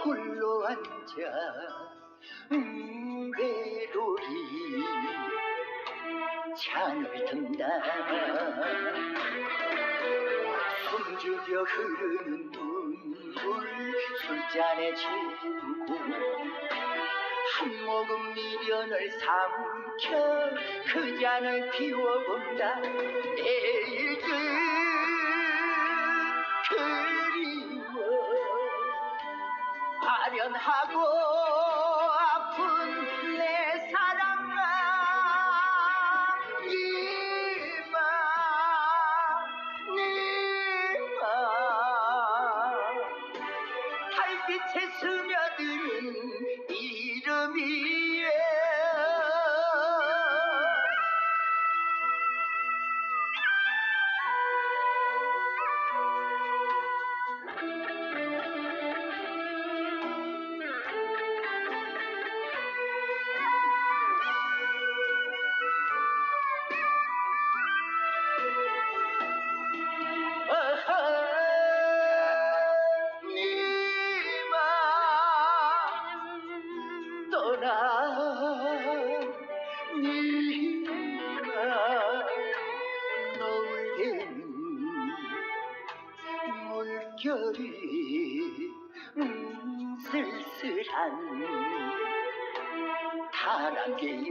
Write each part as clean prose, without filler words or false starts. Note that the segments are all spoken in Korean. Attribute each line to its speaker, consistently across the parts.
Speaker 1: 홀로 앉아 외로이 잔을 든다. 숨죽여 흐르는 눈물 술잔에 채우고 한 모금 미련을 삼켜 그 잔을 비워본다. 내일도 그리워 아련하고 아픈 내 사랑아, 니마 달빛에 스며드는 이름이야. 니마 떠나 니마 노을에는 물결이 쓸쓸한 다랑개여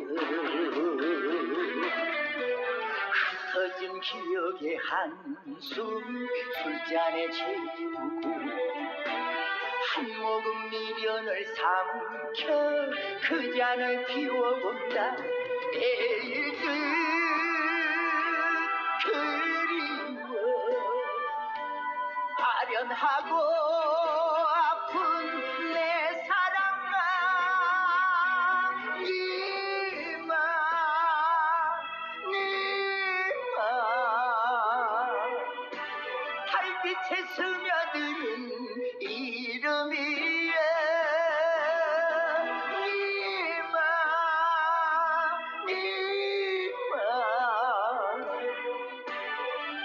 Speaker 1: 흩어진 기억의 한숨 술잔에 채우고 한 모금 미련을 삼켜 그 잔을 비워본다. 내일도 그리워 아련하고 아픈 내 사랑아, 니마 달빛에 스며드는 이름이야. 니마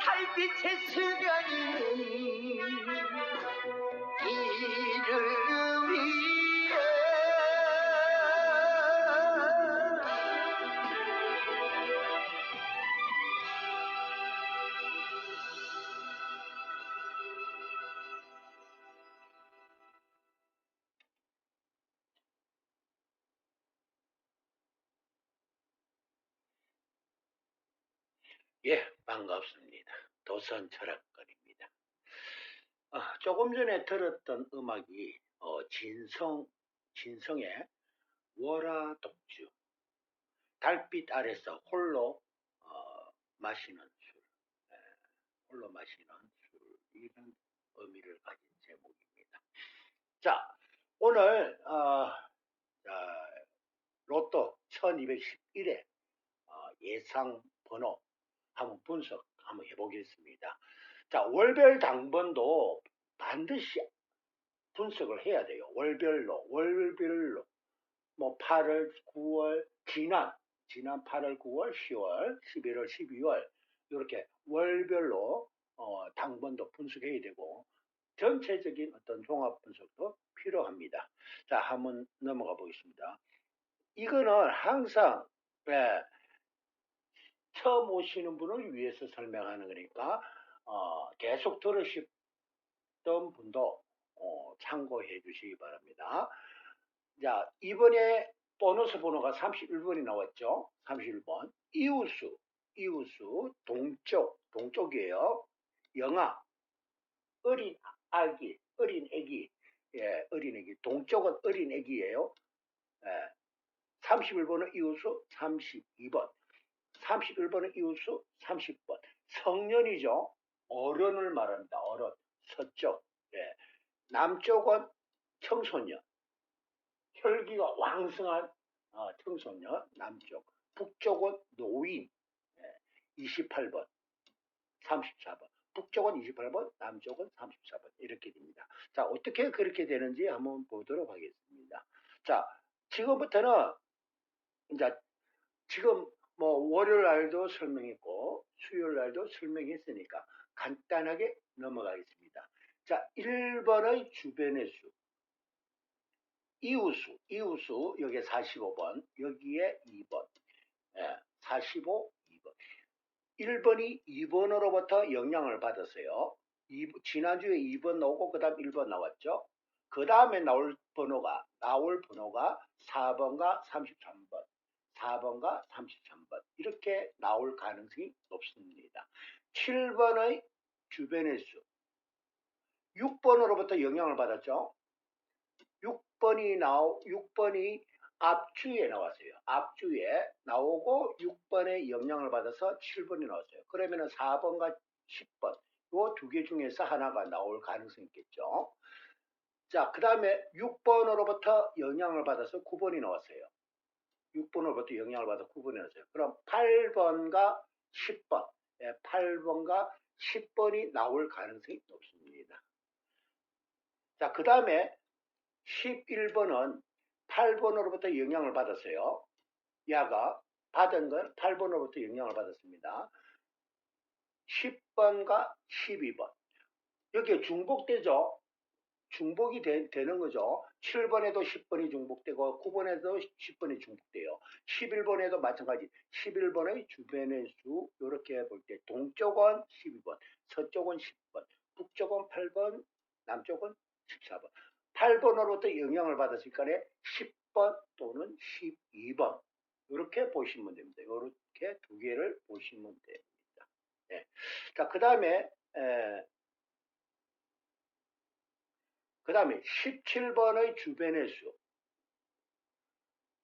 Speaker 1: 달빛에 스며드는 이름이야.
Speaker 2: 예, 반갑습니다. 도선 철학거리입니다. 조금 전에 들었던 음악이 진성의 월화독주, 달빛 아래서 홀로 마시는 술, 예, 홀로 마시는 술, 이런 의미를 가진 제목입니다. 자, 오늘 로또 1211회 예상 번호 한번 분석 한번 해보겠습니다. 자, 월별 당번도 반드시 분석을 해야 돼요. 월별로 뭐 8월, 9월, 지난 8월, 9월, 10월, 11월, 12월 이렇게 월별로 당번도 분석해야 되고 전체적인 어떤 종합 분석도 필요합니다. 자, 한번 넘어가 보겠습니다. 이거는 항상 처음 오시는 분을 위해서 설명하는 거니까 계속 들으셨던 분도 참고해 주시기 바랍니다. 자, 이번에 보너스 번호가 31번이 나왔죠. 31번. 이웃수, 동쪽이에요. 영아, 어린 애기, 예, 어린 애기. 동쪽은 어린 애기예요. 예, 31번은 이웃수, 32번. 31번은 이웃수, 30번. 성년이죠. 어른을 말합니다. 어른. 서쪽. 예. 남쪽은 청소년. 혈기가 왕성한 청소년. 남쪽. 북쪽은 노인. 예. 28번. 34번. 북쪽은 28번, 남쪽은 34번. 이렇게 됩니다. 자, 어떻게 그렇게 되는지 한번 보도록 하겠습니다. 자, 지금부터는 이제 지금 뭐 월요일 날도 설명했고 수요일 날도 설명했으니까 간단하게 넘어가겠습니다. 자, 1번의 주변의 수. 이우수 여기에 45번, 여기에 2번, 45, 2번. 1번이 2번으로부터 영향을 받았어요. 지난주에 2번 나오고 그 다음 1번 나왔죠. 그 다음에 나올 번호가 4번과 33번, 4번과 33번 이렇게 나올 가능성이 높습니다. 7번의 주변의 수 6번으로부터 영향을 받았죠. 6번이 앞주에 나왔어요. 앞주에 나오고 6번에 영향을 받아서 7번이 나왔어요. 그러면 4번과 10번 이 두 개 중에서 하나가 나올 가능성이 있겠죠. 자, 그 다음에 6번으로부터 영향을 받아서 9번이 나왔어요. 6번으로부터 영향을 받아서 9번이 나왔어요. 그럼 8번과 10번, 8번과 10번이 나올 가능성이 높습니다. 자, 그 다음에 11번은 8번으로부터 영향을 받았어요. 야가 받은 건 8번으로부터 영향을 받았습니다. 10번과 12번. 여기에 중복되죠? 중복이 되는 거죠. 7번에도 10번이 중복되고 9번에도 10번이 중복돼요. 11번에도 마찬가지. 11번의 주변의 수 이렇게 볼 때 동쪽은 12번, 서쪽은 10번, 북쪽은 8번, 남쪽은 14번. 8번으로부터 영향을 받았으니까 10번 또는 12번 이렇게 보시면 됩니다. 이렇게 두 개를 보시면 됩니다. 네. 자, 그 다음에 17번의 주변의 수.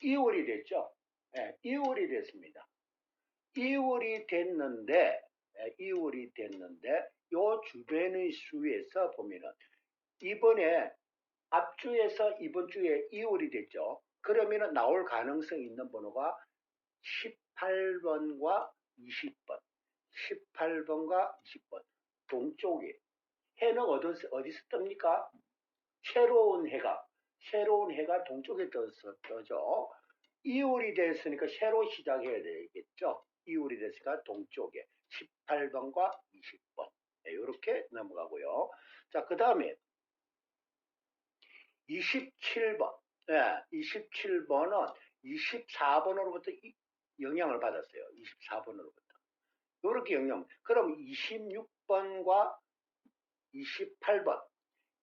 Speaker 2: 2월이 됐죠? 네, 2월이 됐습니다. 2월이 됐는데, 요 주변의 수에서 보면은, 이번에 앞주에서 이번 주에 2월이 됐죠? 그러면은 나올 가능성이 있는 번호가 18번과 20번. 18번과 20번. 동쪽에. 해는 어디서 뜹니까? 새로운 해가 동쪽에 떠죠. 2월이 됐으니까 새로 시작해야 되겠죠. 2월이 됐으니까 동쪽에 18번과 20번 이렇게 넘어가고요. 자, 그 다음에 27번 27번은 24번으로부터 영향을 받았어요. 24번으로부터 이렇게 영향. 그럼 26번과 28번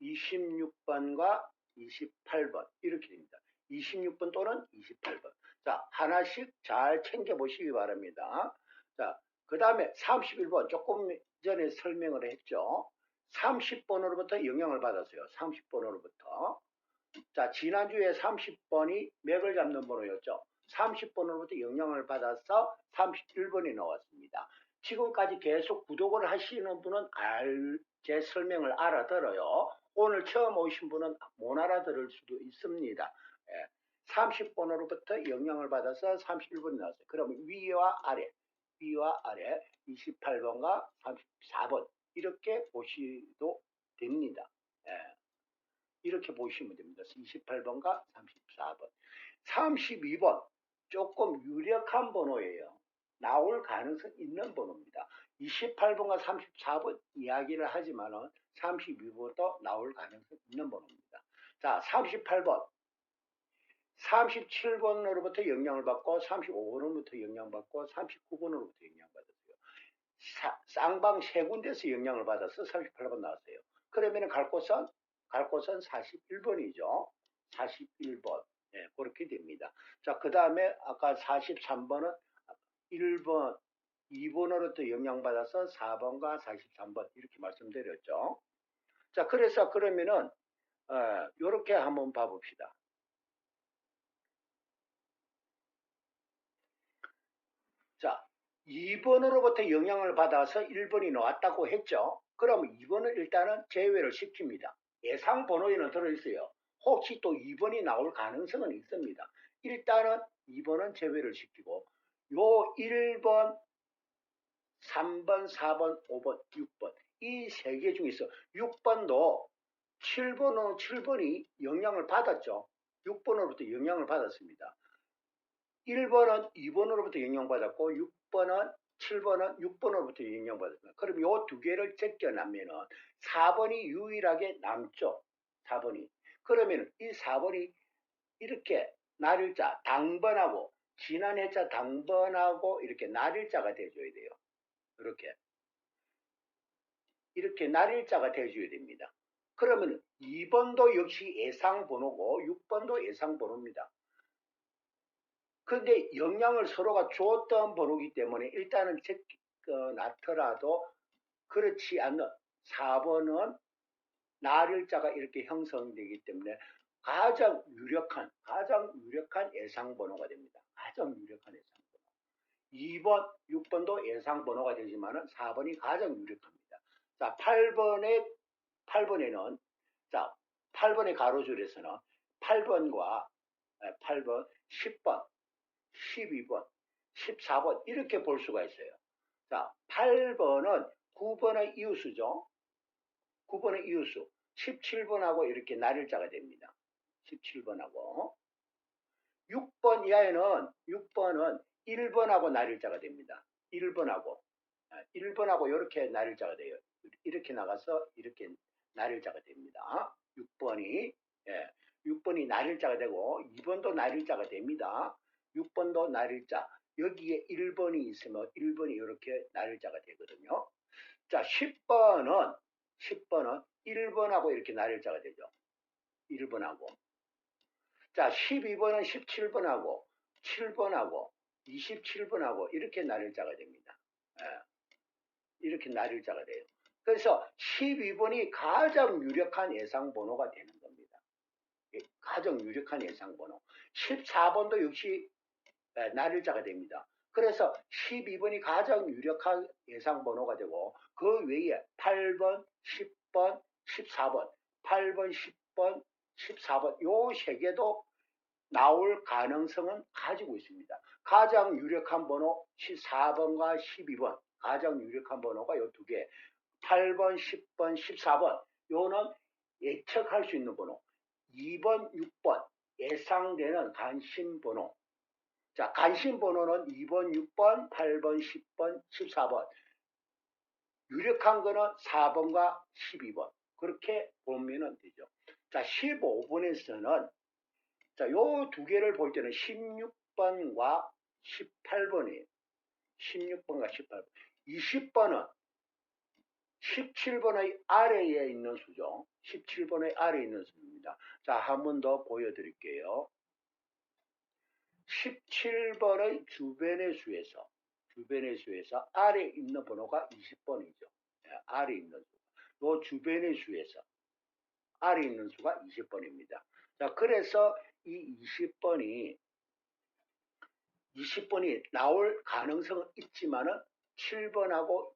Speaker 2: 26번과 28번 이렇게 됩니다. 26번 또는 28번. 자, 하나씩 잘 챙겨보시기 바랍니다. 자, 그 다음에 31번 조금 전에 설명을 했죠. 30번으로부터 영향을 받았어요. 30번으로부터. 자, 지난주에 30번이 맥을 잡는 번호였죠. 30번으로부터 영향을 받아서 31번이 나왔습니다. 지금까지 계속 구독을 하시는 분은 제 설명을 알아들어요. 오늘 처음 오신 분은 못 알아들을 수도 있습니다. 30번으로부터 영향을 받아서 31번이 나왔어요. 그러면 위와 아래 28번과 34번 이렇게 보시도 됩니다. 이렇게 보시면 됩니다. 28번과 34번. 32번 조금 유력한 번호예요. 나올 가능성 있는 번호입니다. 28번과 34번 이야기를 하지만은 32번도 나올 가능성 있는 번호입니다. 자, 38번. 37번으로부터 영향을 받고 35번으로부터 영향받고 39번으로부터 영향받았어요. 쌍방 세 군데서 영향을 받아서 38번 나왔어요. 그러면 갈 곳은 41번이죠. 41번. 네, 그렇게 됩니다. 자, 그 다음에 아까 43번은 1번, 2번으로부터 영향받아서 4번과 43번 이렇게 말씀드렸죠. 자, 그래서 그러면은 요렇게 한번 봐봅시다. 자, 2번으로부터 영향을 받아서 1번이 나왔다고 했죠. 그럼 2번은 일단은 제외를 시킵니다. 예상 번호에는 들어있어요. 혹시 또 2번이 나올 가능성은 있습니다. 일단은 2번은 제외를 시키고 요 1번, 3번, 4번, 5번, 6번 이 세 개 중에서 6번도 7번이 영향을 받았죠. 6번으로부터 영향을 받았습니다. 1번은 2번으로부터 영향받았고 6번은 7번은 6번으로부터 영향받았습니다. 그럼 이 두 개를 제껴나면은 4번이 유일하게 남죠. 4번이. 그러면 이 4번이 이렇게 날일자, 당번하고, 지난 해자 당번하고, 이렇게 날일자가 돼줘야 돼요. 이렇게 날일자가 돼줘야 됩니다. 그러면 2번도 역시 예상번호고, 6번도 예상번호입니다. 그런데 영향을 서로가 줬던 번호이기 때문에 일단은 나더라도 그렇지 않는 4번은 날일자가 이렇게 형성되기 때문에 가장 유력한 예상번호가 됩니다. 가장 유력한 예상번호. 2번, 6번도 예상번호가 되지만 4번이 가장 유력합니다. 자, 8번에는, 자, 8번의 가로줄에서는 8번과 8번, 10번, 12번, 14번 이렇게 볼 수가 있어요. 자, 8번은 9번의 이웃수죠. 9번의 이웃수. 17번하고 이렇게 날일자가 됩니다. 17번하고. 6번 이하에는 6번은 1번하고 날일자가 됩니다. 1번하고 이렇게 날일자가 돼요. 이렇게 나가서 이렇게 날일자가 됩니다. 6번이 6번이 날일자가 되고 2번도 날일자가 됩니다. 6번도 날일자. 여기에 1번이 있으면 1번이 이렇게 날일자가 되거든요. 자, 10번은 1번하고 이렇게 날일자가 되죠. 1번하고. 자, 12번은 17번하고 7번하고 27번하고 이렇게 날일자가 됩니다. 이렇게 날일자가 돼요. 그래서 12번이 가장 유력한 예상번호가 되는 겁니다. 가장 유력한 예상번호. 14번도 역시 날일자가 됩니다. 그래서 12번이 가장 유력한 예상번호가 되고 그 외에 8번, 10번, 14번, 8번, 10번, 14번 요 세 개도 나올 가능성은 가지고 있습니다. 가장 유력한 번호 14번과 12번 가장 유력한 번호가 요 두 개 8번, 10번, 14번 요는 예측할 수 있는 번호 2번, 6번 예상되는 관심번호 자, 관심번호는 2번, 6번, 8번, 10번, 14번 유력한 거는 4번과 12번 그렇게 보면 되죠. 자, 15번에서는 자, 요 두 개를 볼 때는 16번과 18번이에요. 16번과 18번. 20번은 17번의 아래에 있는 수죠. 17번의 아래에 있는 수입니다. 자, 한 번 더 보여드릴게요. 17번의 주변의 수에서 아래에 있는 번호가 20번이죠. 아래에 있는 수. 요 주변의 수에서 아래에 있는 수가 20번입니다. 자, 그래서 이 20번이 나올 가능성은 있지만은 7번하고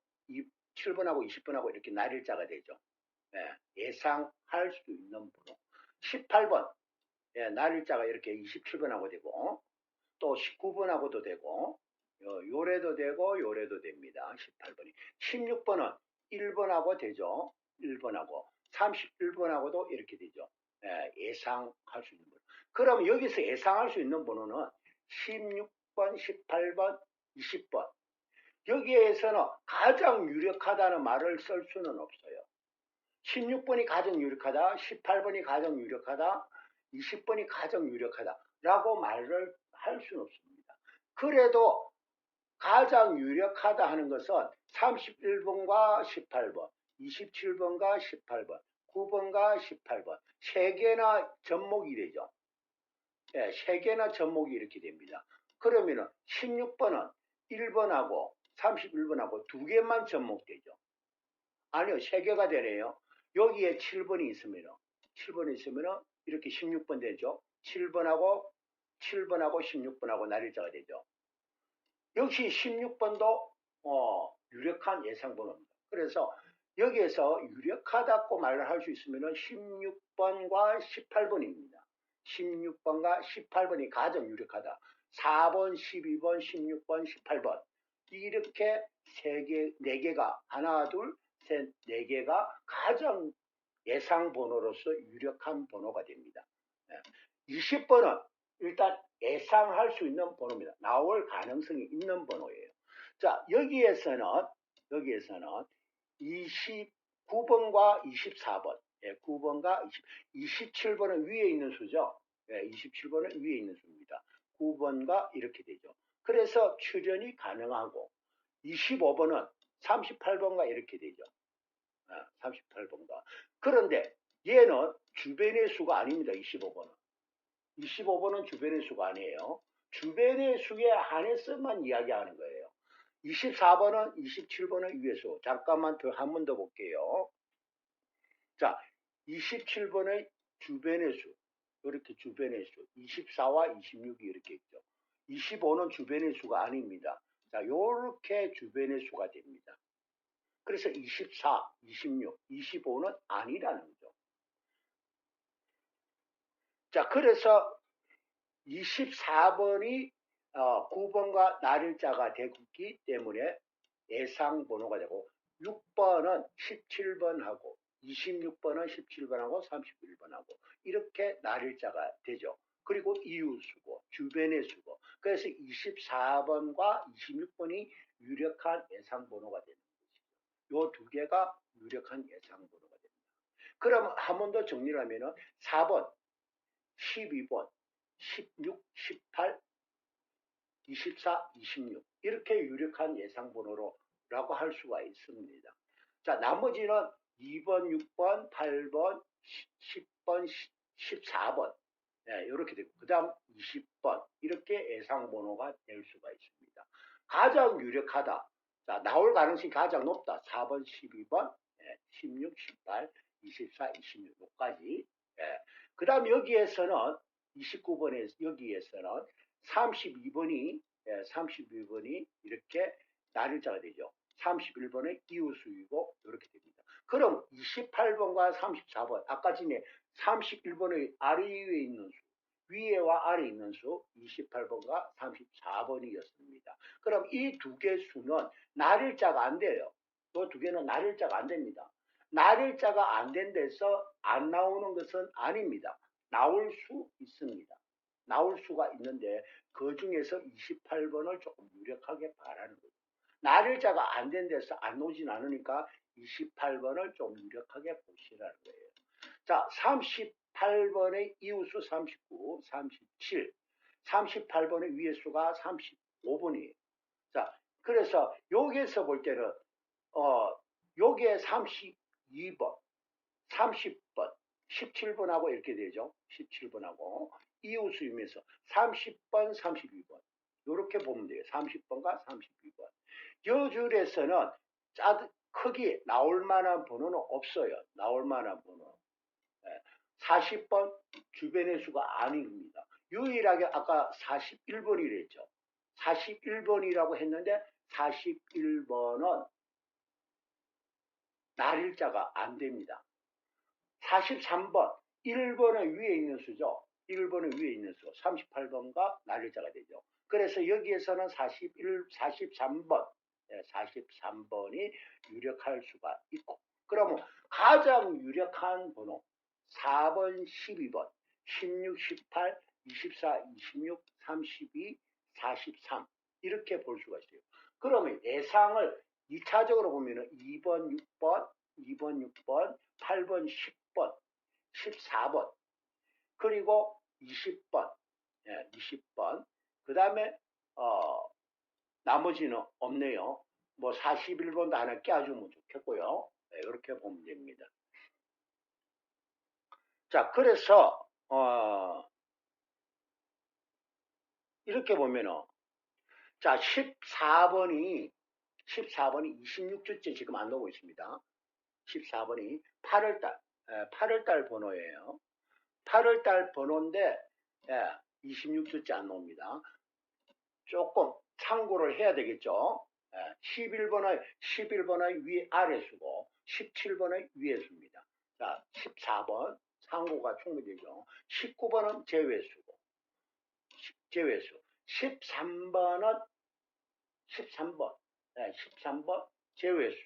Speaker 2: 20번하고 이렇게 날일자가 되죠. 예상할 수 있는 번호. 18번 날일자가 이렇게 27번하고 되고 또 19번하고도 되고 요래도 되고 요래도 됩니다. 18번이. 16번은 1번하고 되죠. 1번하고 31번하고도 이렇게 되죠. 예상할 수 있는 번호. 그럼 여기서 예상할 수 있는 번호는 16번, 18번, 20번. 여기에서는 가장 유력하다는 말을 쓸 수는 없어요. 16번이 가장 유력하다, 18번이 가장 유력하다, 20번이 가장 유력하다라고 말을 할 수는 없습니다. 그래도 가장 유력하다 하는 것은 31번과 18번, 27번과 18번, 9번과 18번 세 개나 접목이 되죠. 세 개나 접목이 이렇게 됩니다. 그러면은 16번은 1번하고 31번하고 두 개만 접목되죠. 아니요, 세 개가 되네요. 여기에 7번이 있으면 이렇게 16번 되죠. 7번하고 16번하고 날일자가 되죠. 역시 16번도 유력한 예상번호입니다. 그래서 여기에서 유력하다고 말을 할 수 있으면 16번과 18번입니다. 16번과 18번이 가장 유력하다. 4번, 12번, 16번, 18번 이렇게 네 개가 하나, 둘, 셋, 네 개가 가장 예상 번호로서 유력한 번호가 됩니다. 20번은 일단 예상할 수 있는 번호입니다. 나올 가능성이 있는 번호예요. 자, 여기에서는 29번과 24번, 9번과 27번은 위에 있는 수죠. 27번은 위에 있는 수입니다. 9번과 이렇게 되죠. 그래서 출연이 가능하고 25번은 38번과 이렇게 되죠. 38번과. 그런데 얘는 주변의 수가 아닙니다. 25번은. 25번은 주변의 수가 아니에요. 주변의 수에 한해서만 이야기하는 거예요. 24번은 27번은 위의 수. 잠깐만 한 번 더 볼게요. 자, 27번의 주변의 수. 이렇게 주변의 수. 24와 26이 이렇게 있죠. 25는 주변의 수가 아닙니다. 자, 요렇게 주변의 수가 됩니다. 그래서 24, 26, 25는 아니라는 거죠. 자, 그래서 24번이 9번과 날일자가 되기 때문에 예상 번호가 되고 6번은 17번하고 26번은 17번하고 31번하고 이렇게 날일자가 되죠. 그리고 이웃수고 주변의 수고. 그래서 24번과 26번이 유력한 예상 번호가 되는 것이죠. 이 두 개가 유력한 예상 번호가 됩니다. 그럼 한 번 더 정리를 하면은 4번, 12번, 16, 18, 24, 26 이렇게 유력한 예상 번호라고 할 수가 있습니다. 자, 나머지는 2번, 6번, 8번, 10번, 14번 이렇게 되고 그 다음 20번 이렇게 예상 번호가 될 수가 있습니다. 가장 유력하다. 자, 나올 가능성이 가장 높다. 4번, 12번, 16, 18, 24, 26까지. 그 다음 여기에서는 29번에 여기에서는 32번이 이렇게 날일자가 되죠. 31번의 이웃수이고 이렇게 됩니다. 그럼 28번과 34번 아까 전에 31번의 아래 위에 있는 수 위에와 아래 있는 수 28번과 34번이었습니다. 그럼 이 두 개 수는 날일자가 안 돼요. 이 두 개는 날일자가 안 됩니다. 날일자가 안 된 데서 안 나오는 것은 아닙니다. 나올 수 있습니다. 나올 수가 있는데 그 중에서 28번을 조금 유력하게 바라는 거죠. 날일자가 안 된 데서 안 오진 않으니까 28번을 좀 유력하게 보시라는 거예요. 자, 38번의 이웃수 39, 37, 38번의 위의 수가 35번이에요. 자, 그래서 여기에서 볼 때는 여기에 32번, 30번, 17번하고 이렇게 되죠. 17번하고 이웃수이면서 30번, 32번 이렇게 보면 돼요. 30번과 32번. 이 줄에서는 크게 나올 만한 번호는 없어요. 나올 만한 번호. 40번 주변의 수가 아닙니다. 유일하게 아까 41번이라 했죠. 41번이라고 했는데 41번은 날일자가 안 됩니다. 43번 1번의 위에 있는 수죠. 1번의 위에 있는 수 38번과 날일자가 되죠. 그래서 여기에서는 43번 43번이 유력할 수가 있고 그러면 가장 유력한 번호 4번, 12번, 16, 18, 24, 26, 32, 43 이렇게 볼 수가 있어요. 그러면 예상을 2차적으로 보면 2번, 6번, 2번, 6번, 8번, 10번, 14번, 그리고 20번, 20번. 그 다음에, 나머지는 없네요. 뭐 41번도 하나 껴주면 좋겠고요. 이렇게 보면 됩니다. 자, 그래서, 이렇게 보면은, 자, 14번이 26주째 지금 안 나오고 있습니다. 14번이 8월달 번호예요. 8월달 번호인데 26주째 안 나옵니다. 조금 참고를 해야 되겠죠. 11번의 위 아래 수고 17번의 위에 수입니다. 자, 14번 참고가 충분히 되죠. 19번은 제외수고 제외수. 13번은 13번 제외수.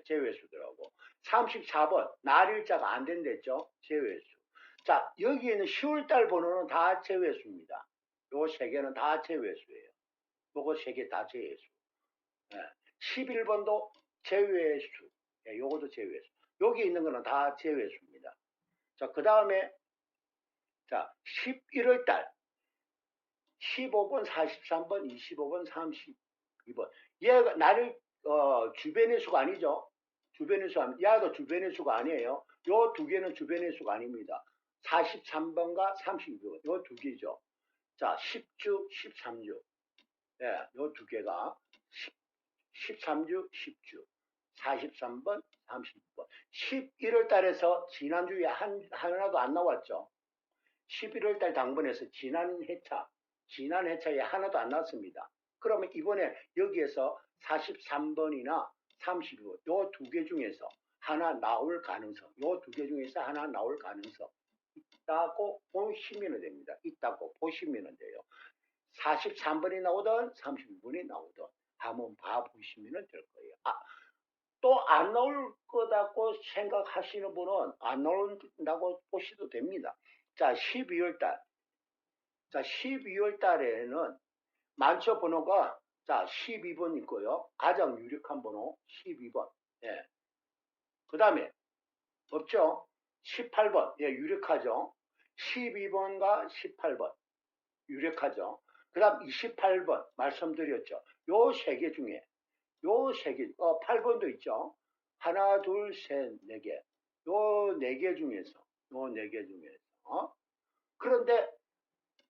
Speaker 2: 제외수더라고. 34번 날일자가 안 된댔죠. 제외수. 자, 여기에는 10월달 번호는 다 제외수입니다. 요 세 개는 다 제외수예요. 요거 세 개 다 제외수. 11번도 제외수. 요것도 제외수. 여기 있는 거는 다 제외수입니다. 자, 그 다음에 자, 11월 달 15번, 43번, 25번, 32번. 얘가 나를 주변의 수가 아니죠. 주변의 수, 얘도 주변의 수가 아니에요. 요 두 개는 주변의 수가 아닙니다. 43번과 32번. 요 두 개죠. 자, 10주, 13주. 예, 요 두 개가 13주, 10주. 43번, 32번. 11월 달에서 지난주에 하나도 안 나왔죠. 11월 달 당번에서 지난 회차에 하나도 안 나왔습니다. 그러면 이번에 여기에서 43번이나 32번, 요 두 개 중에서 하나 나올 가능성, 요 두 개 중에서 하나 나올 가능성 있다고 보시면 됩니다. 있다고 보시면 돼요. 43번이 나오든 32번이 나오든 한번 봐보시면 될 거예요. 또 안 나올 거다고 생각하시는 분은 안 나온다고 보셔도 됩니다. 자, 12월 달. 자, 12월 달에는 만초 번호가 자, 12번 있고요. 가장 유력한 번호 12번. 예. 그 다음에 없죠? 18번. 예, 유력하죠. 12번과 18번. 유력하죠. 그 다음 28번 말씀드렸죠. 요 세 개 중에 요 세 개, 8번도 있죠. 하나, 둘, 셋, 네 개. 요 네 개 중에서 그런데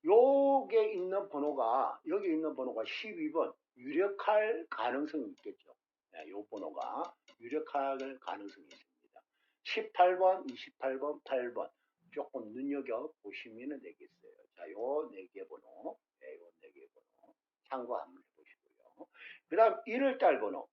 Speaker 2: 여기 있는 번호가 12번 유력할 가능성이 있겠죠. 네, 요 번호가 유력할 가능성이 있습니다. 18번, 28번, 8번 조금 눈여겨 보시면 되겠어요. 자, 요 네 개 번호, 네, 요 네 개 번호 참고 한번 해보시고요. 그 다음 1월달 번호.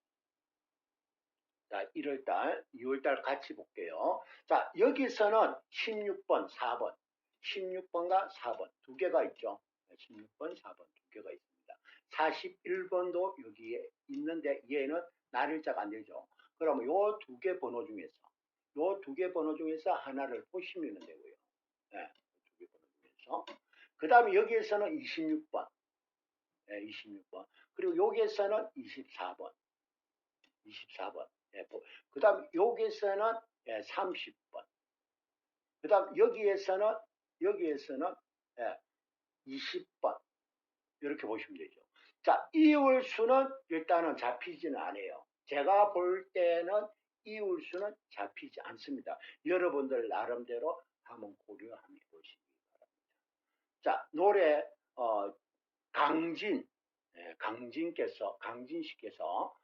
Speaker 2: 자, 1월달, 2월달 같이 볼게요. 자, 여기서는 16번, 4번. 16번과 4번 두 개가 있죠. 16번, 4번 두 개가 있습니다. 41번도 여기에 있는데 얘는 날일자가 안 되죠. 그러면 요 두 개 번호 중에서 하나를 보시면 되고요. 네, 두 개 번호 중에서. 그 다음에 여기에서는 26번. 네, 26번. 그리고 여기에서는 24번. 예, 그 다음 여기에서는 30번. 그 다음 여기에서는 20번. 이렇게 보시면 되죠. 자, 이울수는 일단은 잡히지는 않아요. 제가 볼 때는 이울수는 잡히지 않습니다. 여러분들 나름대로 한번 고려 한번 해보시기 바랍니다. 자, 노래 강진 씨께서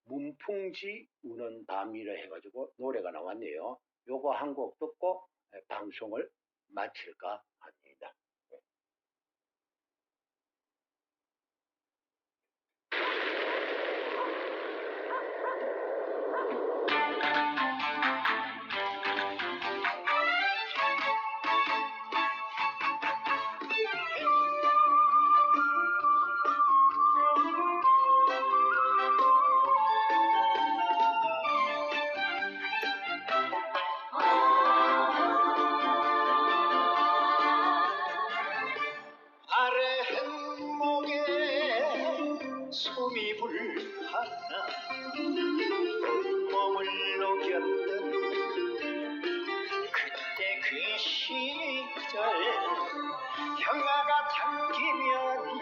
Speaker 2: 문풍지 우는 밤이라 해가지고 노래가 나왔네요. 요거 한 곡 듣고 방송을 마칠까 합니다.
Speaker 1: 아래 행목에 소미불 하나 온몸을 녹였던 그때 그 시절 형아가 당기면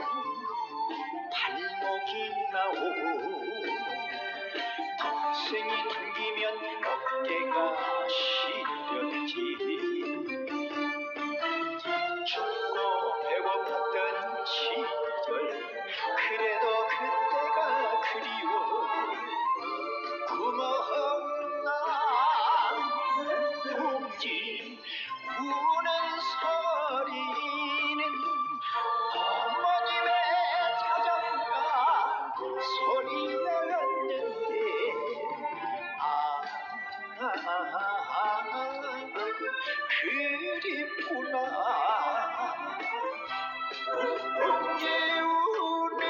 Speaker 1: 발목이 나오고 동생이 당기면 어깨가 시렸지. 춥고 배고팠던 시절 그래도 그때가 그리워. 구멍난 풍지 우는 소리는 어머님의 자장가 소리였는데 그립구나. 풍지 우는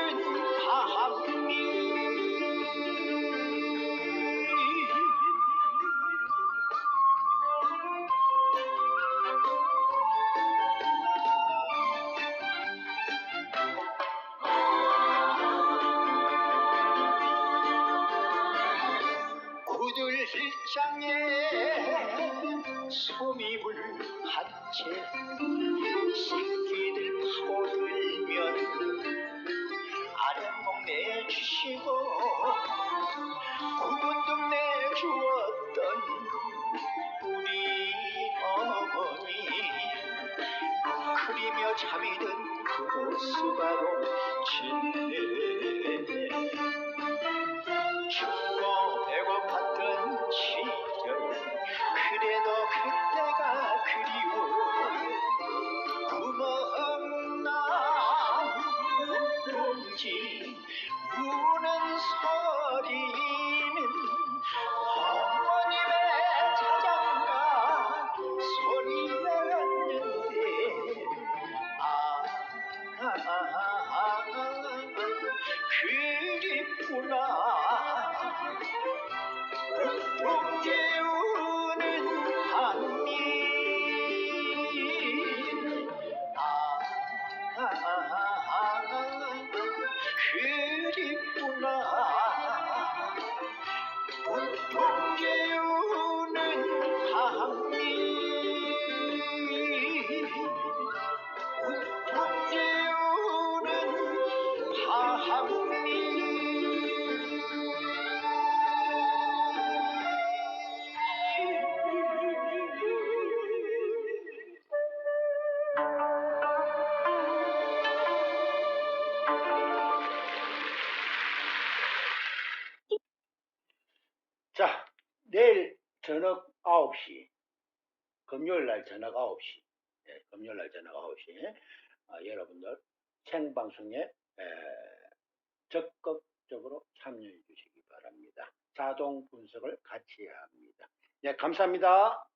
Speaker 1: 밤이 구들장에 소미불 한 새끼들 파고들면 아랫목 내주시고 구분금 내주었던 우리 어머니 그리며 잠이 든 그 모습 바로 춥고 배고팠던 시절 그래도 그때가 그리워 구멍난 공지 우는 소리는 어머님의 자장가 소리였는데 그립구나 웅웅 우는 한님 그립구나 웅웅 우는 한님 웅웅
Speaker 2: 자, 내일 저녁 9시, 금요일날 저녁 9시, 금요일날 저녁 9시, 여러분들 생방송에 적극적으로 참여해 주시기 바랍니다. 자동 분석을 같이 해야 합니다. 네, 감사합니다.